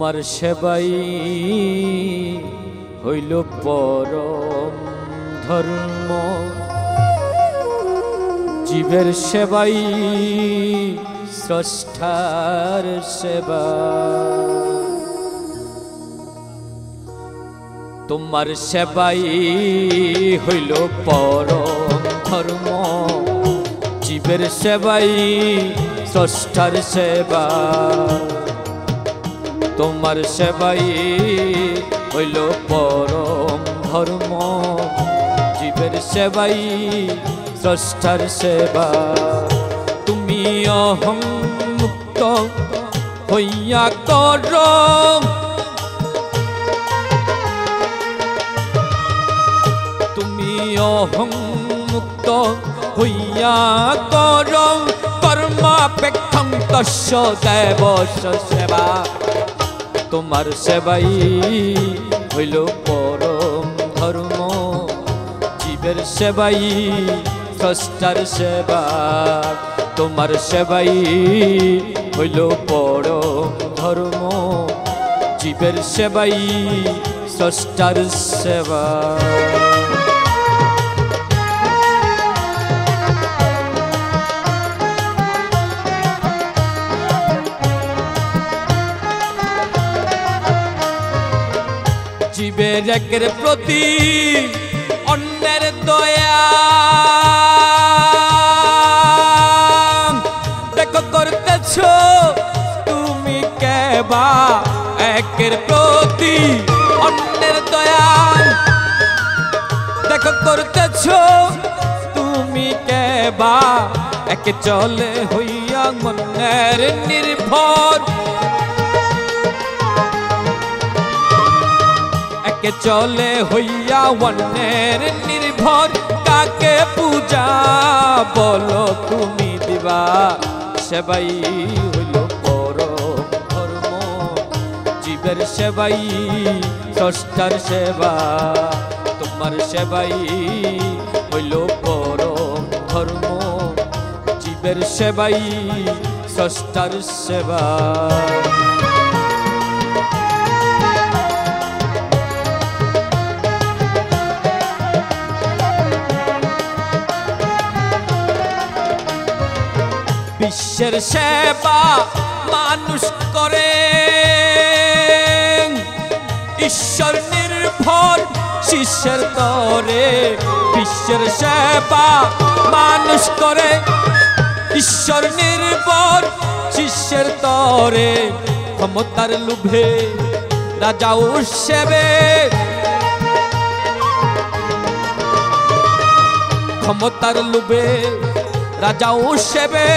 তোমার সেবাই হইল পরম ধর্ম, জীবের সেবাই স্রষ্টার সেবা। তোমার সেবাই হইল পরম ধর্ম, জীবের সেবাই স্রষ্টার সেবা। তোমার সেবাই হইল পরম ধর্ম, জীবের সেবাই স্রষ্টার সেবা। তুমি অহং মুক্ত হইয়া কর, তুমি অহং মুক্ত হইয়া কর, কর্মাপেক্ষং তস্য দেবস্য সেবা। তোমার সেবাই হইল পরম ধর্ম, জীবের সেবাই স্রষ্টার সেবা। তোমার সেবাই হইল পরম ধর্ম, জীবের সেবাই স্রষ্টার সেবা। জীবের একের প্রতি অন্যের দয়া দেখো করতেছ তুমি কেবা। একের প্রতি অন্যের দয়া দেখো করতেছ তুমি কেবা। একে চলে হইয়া মনের নির্ভর, একে চলে হইয়া অন্যের নির্ভর। কাকে পূজা বলো তুমি দিবা, সেবাই হইল পরম ধর্ম, জীবের সেবাই স্রষ্টার সেবা। তোমার সেবাই হইল পরম ধর্ম, জীবের সেবাই স্রষ্টার সেবা। বিশ্বের সেবা মানুষ করে, ঈশ্বর নির্ভর শিষ্যের তরে। বিশ্বের সেবা মানুষ করে, ঈশ্বর নির্ভর শিষ্যের তরে। ক্ষমতার লোভে রাজাও সেবে, ক্ষমতার লোভে রাজাও সেবে।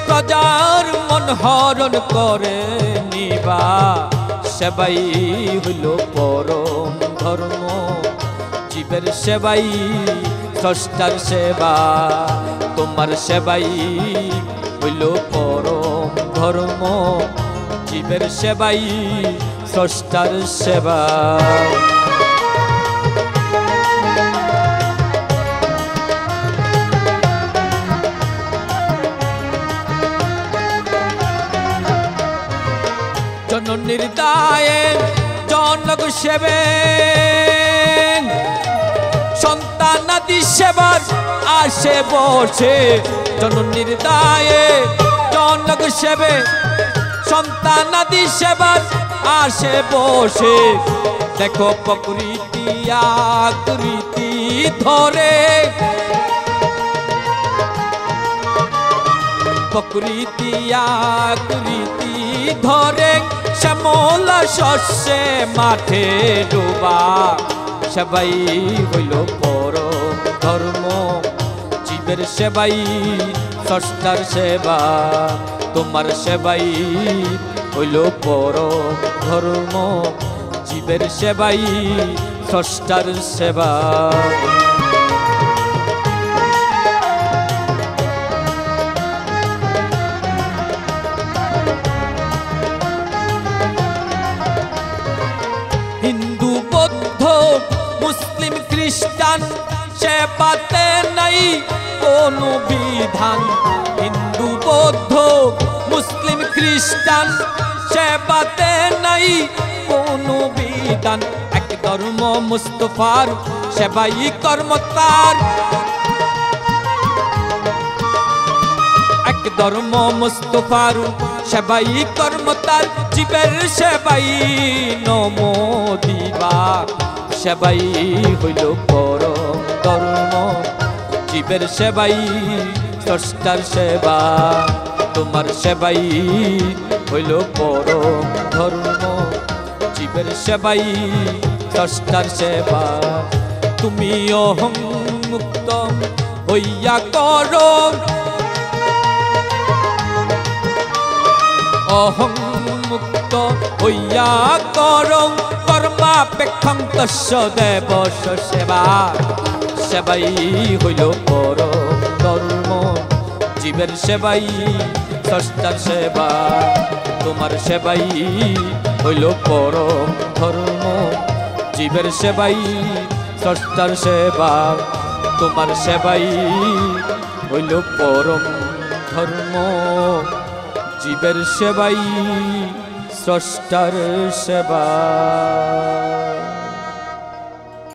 প্রজার মন হরণ করে নিবা, সেবাই হইল পরম ধর্ম, জীবের সেবাই স্রষ্টার সেবা। তোমার সেবাই হইল পরম ধর্ম, জীবের সেবাই স্রষ্টার সেবা। জননীর দায়ে জনক সেবে, সন্তানাদি সেবার আসে বসে। জননীর দায়ে জনক সেবে, সন্তানাদি সেবার আসে বসে। দেখো প্রকৃতি আকৃতি ধরে, প্রকৃতি আকৃতি ধরে। শ্যামল শস্যে মাঠে ডোবা, সেবাই হইল পরম ধর্ম, জীবের সেবাই স্রষ্টার সেবা। তোমার সেবাই হইল পরম ধর্ম, জীবের সেবাই স্রষ্টার সেবা। হিন্দু বৌদ্ধ মুসলিম খ্রিস্টান সেবাতে নাই কোনো বিধান। হিন্দু বৌদ্ধ মুসলিম খ্রিস্টান সেবাতে নাই কোনো বিধান। এক ধর্ম মুস্তফার সেবাই কর্ম তার, এক ধর্ম মুস্তফার সেবাই কর্ম তার। জীবের সেবাই নমো দিবা, সেবাই হইল পরম ধর্ম। জীবের সেবাই স্রষ্টার সেবা, তোমার সেবাই হইল পরম ধর্ম। জীবের সেবাই স্রষ্টার সেবা। তুমি অহং মুক্ত হইয়া করো, অহং মুক্ত হইয়া করো কর্মাপেক্ষং তস্য দেবস্য সেবা। সেবাই হইল পরম ধর্ম। জীবের সেবাই স্রষ্টার সেবা, তোমার সেবাই হইল পরম ধর্ম। জীবের সেবাই স্রষ্টার সেবা, তোমার সেবাই হইল পরম ধর্ম। জীবের সেবাই স্রষ্টার সেবা।